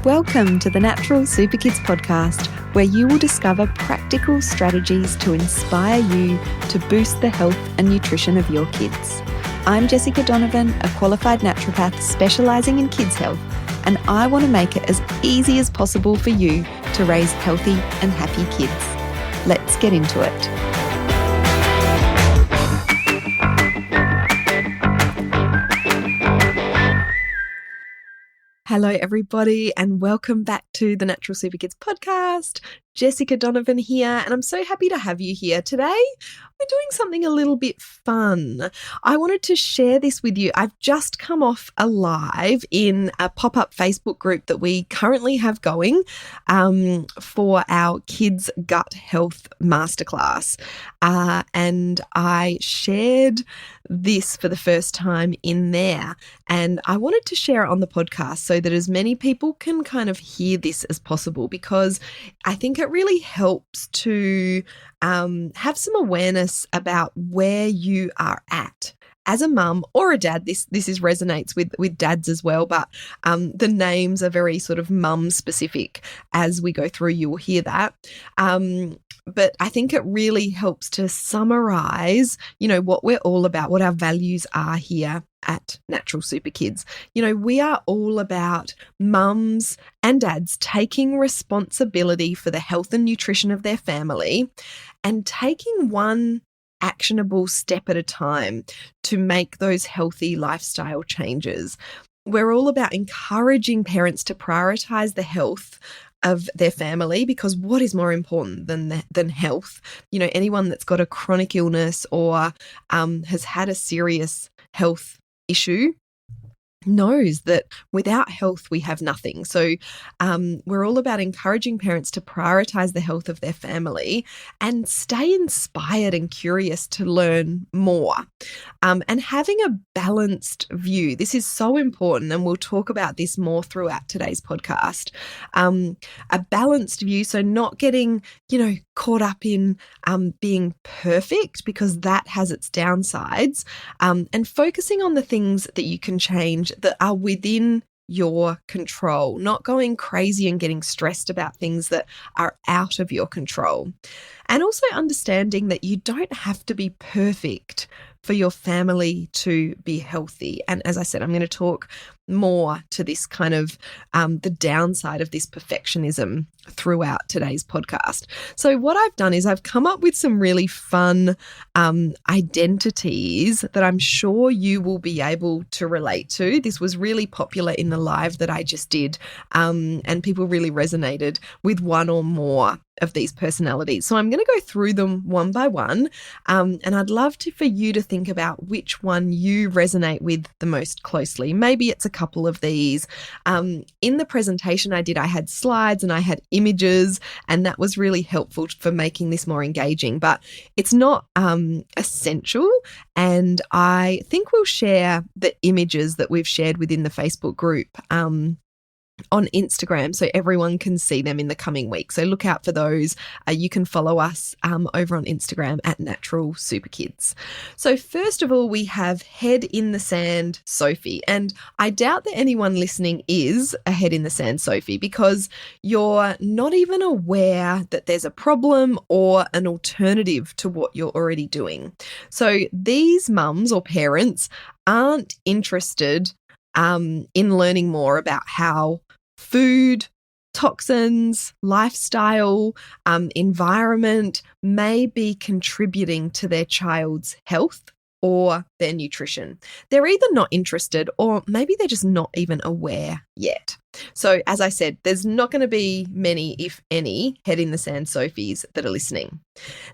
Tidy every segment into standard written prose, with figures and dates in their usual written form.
Welcome to the Natural Super Kids podcast, where you will discover practical strategies to inspire you to boost the health and nutrition of your kids. I'm Jessica Donovan, a qualified naturopath specialising in kids' health, and I want to make it as easy as possible for you to raise healthy and happy kids. Let's get into it. Hello, everybody, and welcome back to the Natural Super Kids podcast. Jessica Donovan here, and I'm so happy to have you here today. We're doing something a little bit fun. I wanted to share this with you. I've just come off a live in a pop-up Facebook group that we currently have going for our Kids Gut Health Masterclass. And I shared this for the first time in there, and I wanted to share it on the podcast so that as many people can kind of hear this as possible, because I think it really helps to have some awareness about where you are at as a mum or a dad. This resonates with dads as well, but the names are very sort of mum specific. As we go through, you will hear that. But I think it really helps to summarize, what we're all about, what our values are here at Natural Super Kids. We are all about mums and dads taking responsibility for the health and nutrition of their family and taking one actionable step at a time to make those healthy lifestyle changes. We're all about encouraging parents to prioritise the health of their family, because what is more important than health? Anyone that's got a chronic illness or has had a serious health issue knows that without health we have nothing. So we're all about encouraging parents to prioritise the health of their family and stay inspired and curious to learn more, and having a balanced view. This is so important, and we'll talk about this more throughout today's podcast. A balanced view, so not getting caught up in being perfect, because that has its downsides, and focusing on the things that you can change that are within your control, not going crazy and getting stressed about things that are out of your control. And also understanding that you don't have to be perfect for your family to be healthy. And as I said, I'm going to talk more to this kind of the downside of this perfectionism throughout today's podcast. So what I've done is I've come up with some really fun identities that I'm sure you will be able to relate to. This was really popular in the live that I just did, and people really resonated with one or more of these personalities. So I'm going to go through them one by one, and I'd love for you to think about which one you resonate with the most closely. Maybe it's a couple of these. In the presentation I did, I had slides and I had images, and that was really helpful for making this more engaging, but it's not essential. And I think we'll share the images that we've shared within the Facebook group on Instagram, so everyone can see them in the coming week. So look out for those. You can follow us over on Instagram at Natural Super Kids. So first of all, we have head in the sand Sophie. And I doubt that anyone listening is a head in the sand Sophie, because you're not even aware that there's a problem or an alternative to what you're already doing. So these mums or parents aren't interested in learning more about how food, toxins, lifestyle, environment may be contributing to their child's health or their nutrition. They're either not interested, or maybe they're just not even aware yet. So as I said, there's not going to be many, if any, head in the sand Sophies that are listening.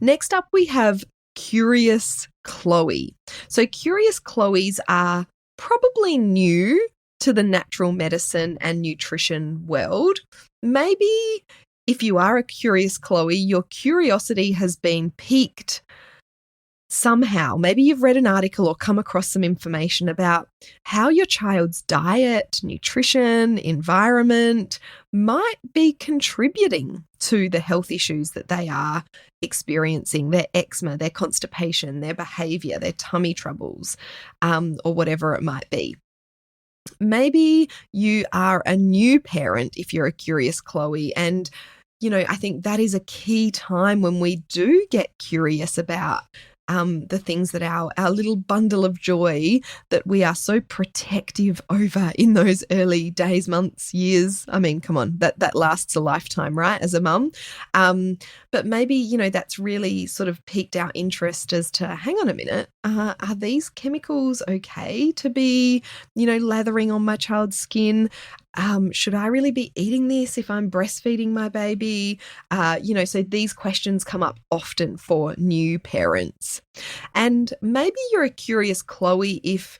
Next up, we have Curious Chloe. So Curious Chloes are probably new to the natural medicine and nutrition world. Maybe if you are a curious Chloe, your curiosity has been piqued somehow. Maybe you've read an article or come across some information about how your child's diet, nutrition, environment might be contributing to the health issues that they are experiencing, their eczema, their constipation, their behavior, their tummy troubles, or whatever it might be. Maybe you are a new parent if you're a curious Chloe, and I think that is a key time when we do get curious about the things that our little bundle of joy that we are so protective over in those early days, months, years. I mean, come on, that lasts a lifetime, right, as a mum? But maybe, that's really sort of piqued our interest as to, hang on a minute, are these chemicals okay to be, lathering on my child's skin? Should I really be eating this if I'm breastfeeding my baby? So these questions come up often for new parents. And maybe you're a curious Chloe if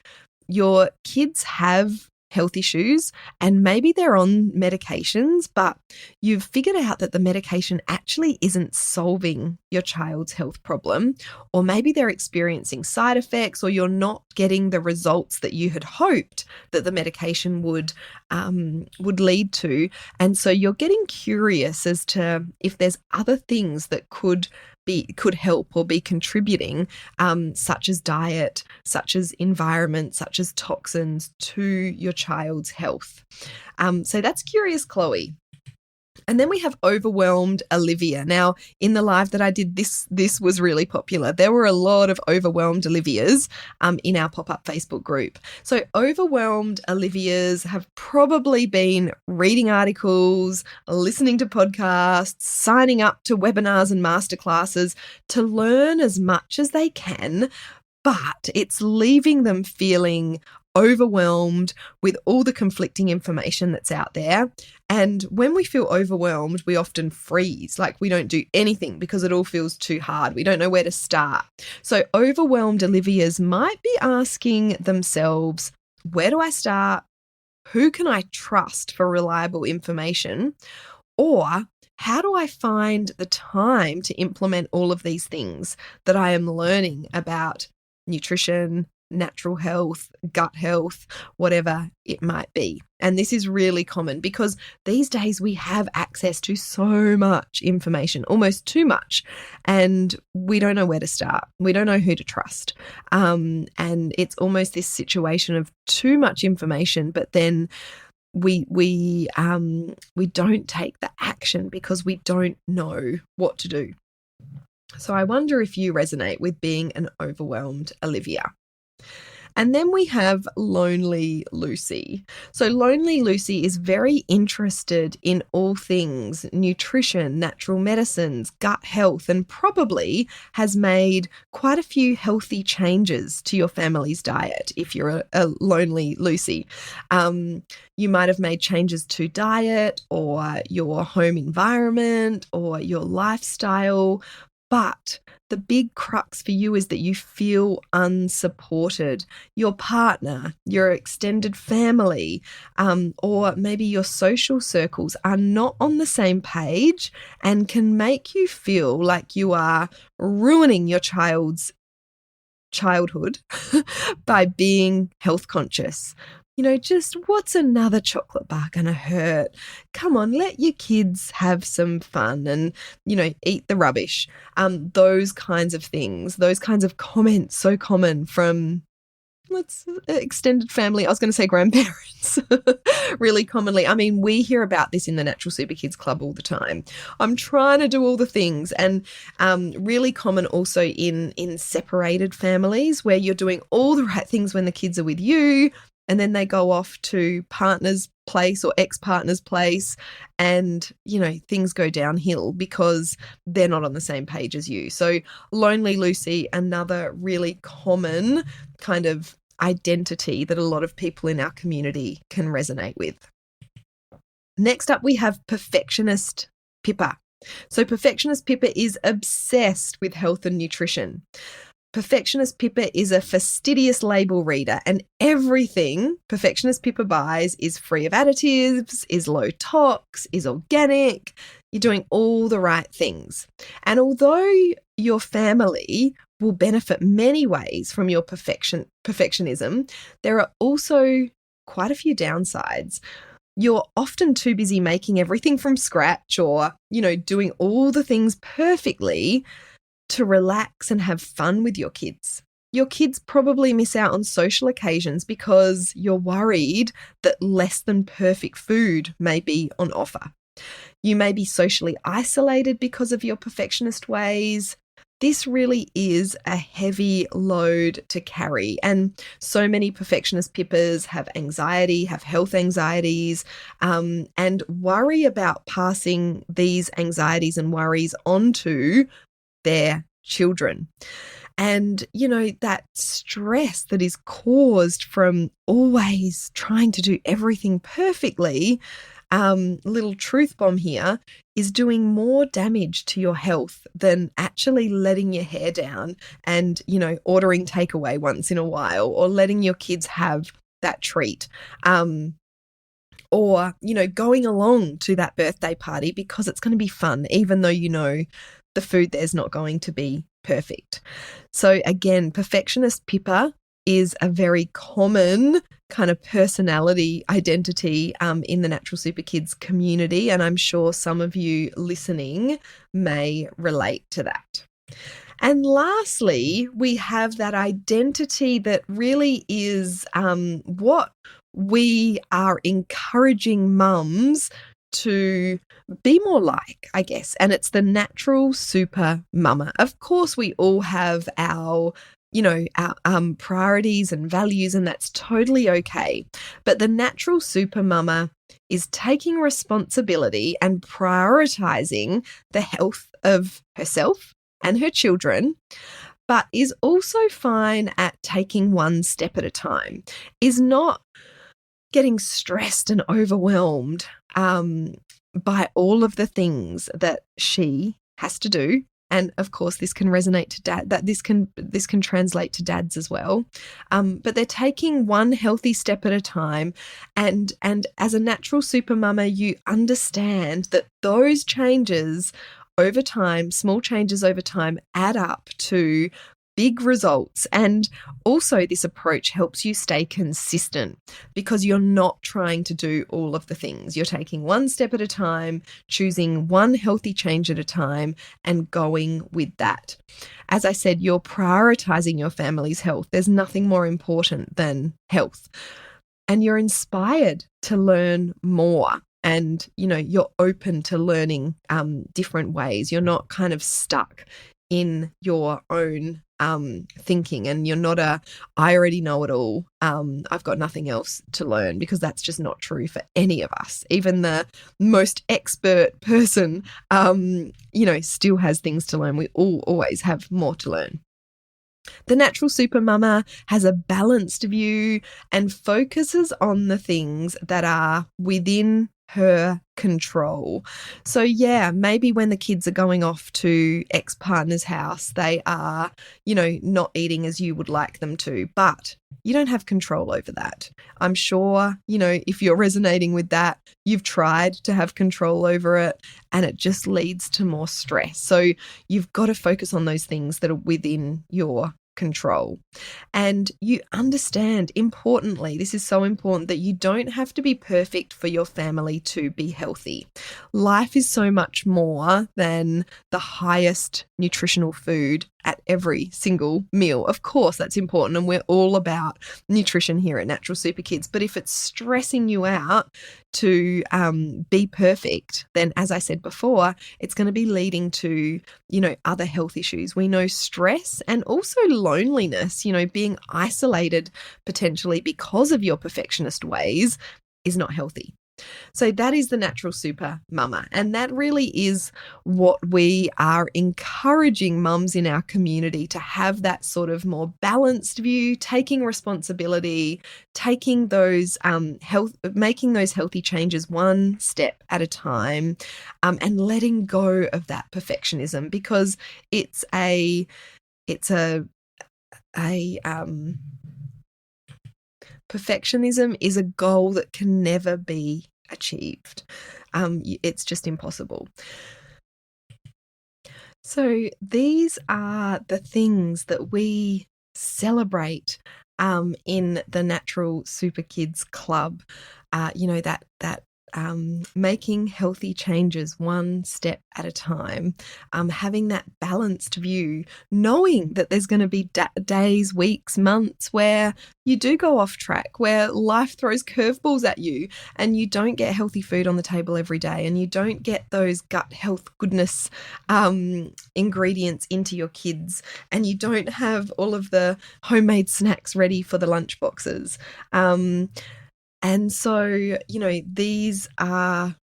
your kids have health issues and maybe they're on medications, but you've figured out that the medication actually isn't solving your child's health problem, or maybe they're experiencing side effects, or you're not getting the results that you had hoped that the medication would lead to. And so you're getting curious as to if there's other things that could help or be contributing, such as diet, such as environment, such as toxins to your child's health. So that's curious Chloe. And then we have overwhelmed Olivia. Now, in the live that I did, this was really popular. There were a lot of overwhelmed Olivias in our pop-up Facebook group. So overwhelmed Olivias have probably been reading articles, listening to podcasts, signing up to webinars and masterclasses to learn as much as they can, but it's leaving them feeling overwhelmed with all the conflicting information that's out there. And when we feel overwhelmed, we often freeze, like we don't do anything because it all feels too hard. We don't know where to start. So overwhelmed Olivias might be asking themselves, where do I start? Who can I trust for reliable information? Or how do I find the time to implement all of these things that I am learning about nutrition, natural health, gut health, whatever it might be? And this is really common because these days we have access to so much information, almost too much, and we don't know where to start. We don't know who to trust. And it's almost this situation of too much information, but then we don't take the action because we don't know what to do. So I wonder if you resonate with being an overwhelmed Olivia. And then we have Lonely Lucy. So Lonely Lucy is very interested in all things nutrition, natural medicines, gut health, and probably has made quite a few healthy changes to your family's diet if you're a Lonely Lucy. You might have made changes to diet or your home environment or your lifestyle, but the big crux for you is that you feel unsupported. Your partner, your extended family, or maybe your social circles are not on the same page and can make you feel like you are ruining your child's childhood by being health conscious. Just what's another chocolate bar going to hurt? Come on, let your kids have some fun and, eat the rubbish. Those kinds of things, those kinds of comments, so common from extended family. I was going to say grandparents, really commonly. I mean, we hear about this in the Natural Super Kids Club all the time. I'm trying to do all the things, and really common also in separated families where you're doing all the right things when the kids are with you, and then they go off to partner's place or ex-partner's place and, things go downhill because they're not on the same page as you. So Lonely Lucy, another really common kind of identity that a lot of people in our community can resonate with. Next up, we have Perfectionist Pippa. So Perfectionist Pippa is obsessed with health and nutrition. Perfectionist Pippa is a fastidious label reader, and everything Perfectionist Pippa buys is free of additives, is low tox, is organic. You're doing all the right things. And although your family will benefit many ways from your perfectionism, there are also quite a few downsides. You're often too busy making everything from scratch or, doing all the things perfectly to relax and have fun with your kids. Your kids probably miss out on social occasions because you're worried that less than perfect food may be on offer. You may be socially isolated because of your perfectionist ways. This really is a heavy load to carry. And so many perfectionist pippers have anxiety, have health anxieties, and worry about passing these anxieties and worries onto their children. And, that stress that is caused from always trying to do everything perfectly, little truth bomb here, is doing more damage to your health than actually letting your hair down and, ordering takeaway once in a while, or letting your kids have that treat. Or, going along to that birthday party because it's going to be fun, even though the food there's not going to be perfect. So again, perfectionist pipper is a very common kind of personality identity in the Natural Super Kids community, and I'm sure some of you listening may relate to that. And lastly, we have that identity that really is what we are encouraging mums to be more like, I guess, and it's the natural super mama. Of course, we all have our priorities and values, and that's totally okay. But the natural super mama is taking responsibility and prioritizing the health of herself and her children, but is also fine at taking one step at a time, is not getting stressed and overwhelmed by all of the things that she has to do. And of course, this can resonate to dad. That this can translate to dads as well. But they're taking one healthy step at a time. And as a natural super mama, you understand that those changes over time, small changes over time, add up to big results. And also this approach helps you stay consistent because you're not trying to do all of the things. You're taking one step at a time, choosing one healthy change at a time, and going with that. As I said, you're prioritizing your family's health. There's nothing more important than health. And you're inspired to learn more. And, you're open to learning different ways. You're not kind of stuck in your own thinking, and you're not I already know it all. I've got nothing else to learn, because that's just not true for any of us. Even the most expert person, still has things to learn. We all always have more to learn. The natural super mama has a balanced view and focuses on the things that are within her control. So yeah, maybe when the kids are going off to ex-partner's house, they are, not eating as you would like them to, but you don't have control over that. I'm sure, if you're resonating with that, you've tried to have control over it and it just leads to more stress. So you've got to focus on those things that are within your control. And you understand, importantly, this is so important, that you don't have to be perfect for your family to be healthy. Life is so much more than the highest nutritional food at every single meal. Of course, that's important, and we're all about nutrition here at Natural Super Kids. But if it's stressing you out to be perfect, then, as I said before, it's going to be leading to, other health issues. We know stress and also loneliness, being isolated potentially because of your perfectionist ways, is not healthy. So that is the natural super mama. And that really is what we are encouraging mums in our community to have, that sort of more balanced view, taking responsibility, taking those making those healthy changes one step at a time, and letting go of that perfectionism, because perfectionism is a goal that can never be achieved. It's just impossible. So these are the things that we celebrate in the Natural Super Kids Club. That making healthy changes one step at a time, having that balanced view, knowing that there's going to be days, weeks, months where you do go off track, where life throws curveballs at you and you don't get healthy food on the table every day and you don't get those gut health goodness ingredients into your kids, and you don't have all of the homemade snacks ready for the lunch boxes. And so,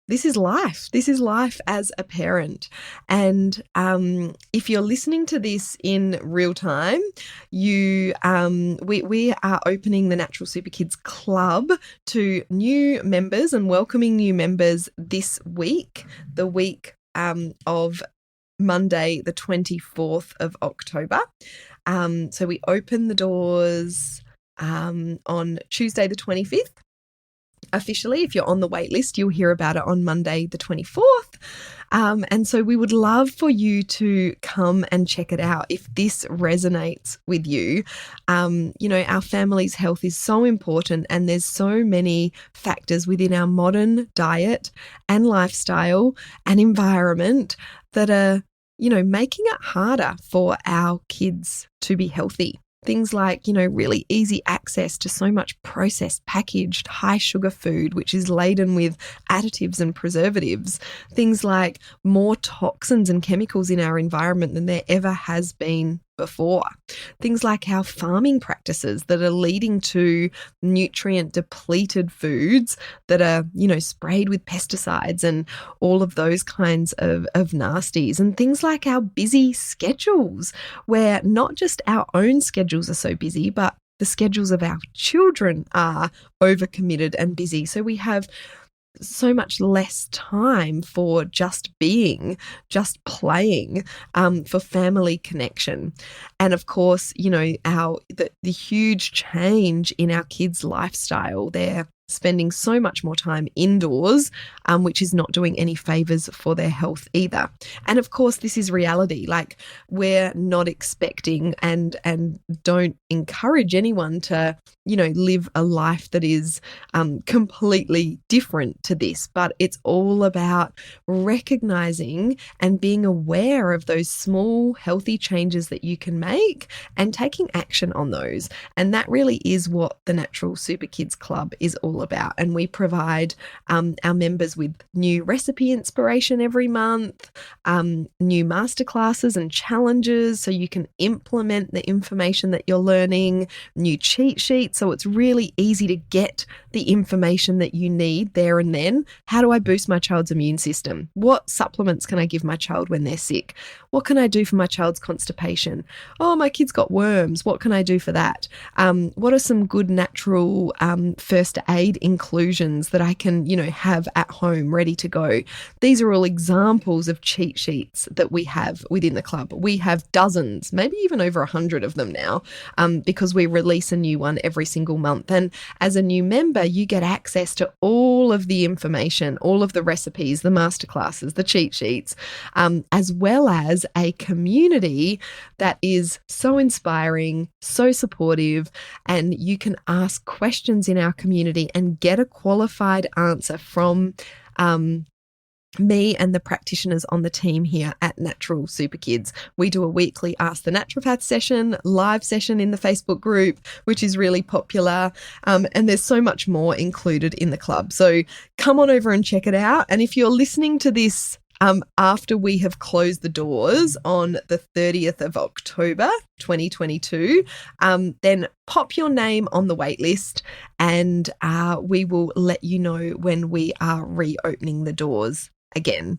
this is life. This is life as a parent. And if you're listening to this in real time, we are opening the Natural Super Kids Club to new members and welcoming new members this week, the week of Monday, the 24th of October. So we open the doors on Tuesday, the 25th. Officially, if you're on the wait list, you'll hear about it on Monday, the 24th. And so we would love for you to come and check it out if this resonates with you. Our family's health is so important, and there's so many factors within our modern diet and lifestyle and environment that are, making it harder for our kids to be healthy. Things like, really easy access to so much processed, packaged, high sugar food, which is laden with additives and preservatives. Things like more toxins and chemicals in our environment than there ever has been before. Things like our farming practices that are leading to nutrient depleted foods that are, sprayed with pesticides and all of those kinds of nasties. And things like our busy schedules, where not just our own schedules are so busy, but the schedules of our children are overcommitted and busy. So we have so much less time for just being, just playing, for family connection. And of course, the huge change in our kids' lifestyle. They're spending so much more time indoors, which is not doing any favors for their health either. And of course, this is reality. Like, we're not expecting and don't encourage anyone to, live a life that is completely different to this. But it's all about recognizing and being aware of those small, healthy changes that you can make and taking action on those. And that really is what the Natural Super Kids Club is all about. And we provide our members with new recipe inspiration every month, new masterclasses and challenges so you can implement the information that you're learning, new cheat sheets so it's really easy to get the information that you need there and then. How do I boost my child's immune system? What supplements can I give my child when they're sick? What can I do for my child's constipation? Oh, my kid's got worms. What can I do for that? What are some good natural first aid inclusions that I can, have at home ready to go? These are all examples of cheat sheets that we have within the club. We have dozens, maybe even over 100 of them now, because we release a new one every single month. And as a new member, you get access to all of the information, all of the recipes, the masterclasses, the cheat sheets, as well as a community that is so inspiring, so supportive, and you can ask questions in our community and get a qualified answer from me and the practitioners on the team here at Natural Super Kids. We do a weekly Ask the Naturopath session, live session in the Facebook group, which is really popular. And there's so much more included in the club. So come on over and check it out. And if you're listening to this after we have closed the doors on the 30th of October 2022, then pop your name on the wait list and we will let you know when we are reopening the doors again.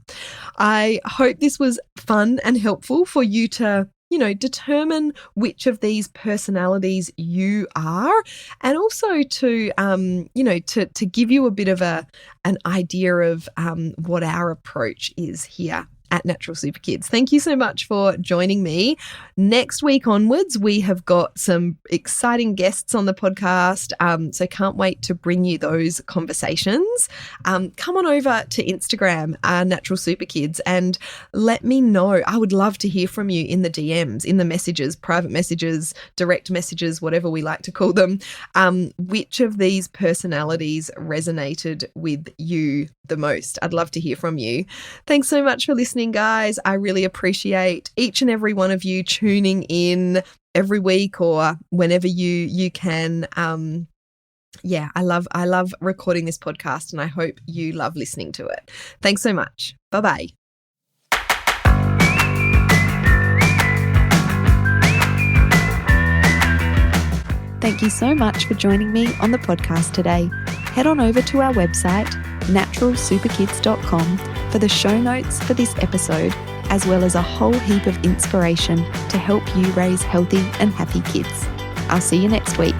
I hope this was fun and helpful for you to determine which of these personalities you are, and also to give you a bit of an idea of what our approach is here at Natural Super Kids. Thank you so much for joining me. Next week onwards, we have got some exciting guests on the podcast, so can't wait to bring you those conversations. Come on over to Instagram, Natural Super Kids, and let me know. I would love to hear from you in the DMs, in the messages, private messages, direct messages, whatever we like to call them. Which of these personalities resonated with you the most? I'd love to hear from you. Thanks so much for listening, guys. I really appreciate each and every one of you tuning in every week or whenever you can. I love recording this podcast, and I hope you love listening to it. Thanks so much. Bye-bye. Thank you so much for joining me on the podcast today. Head on over to our website, naturalsuperkids.com, for the show notes for this episode, as well as a whole heap of inspiration to help you raise healthy and happy kids. I'll see you next week.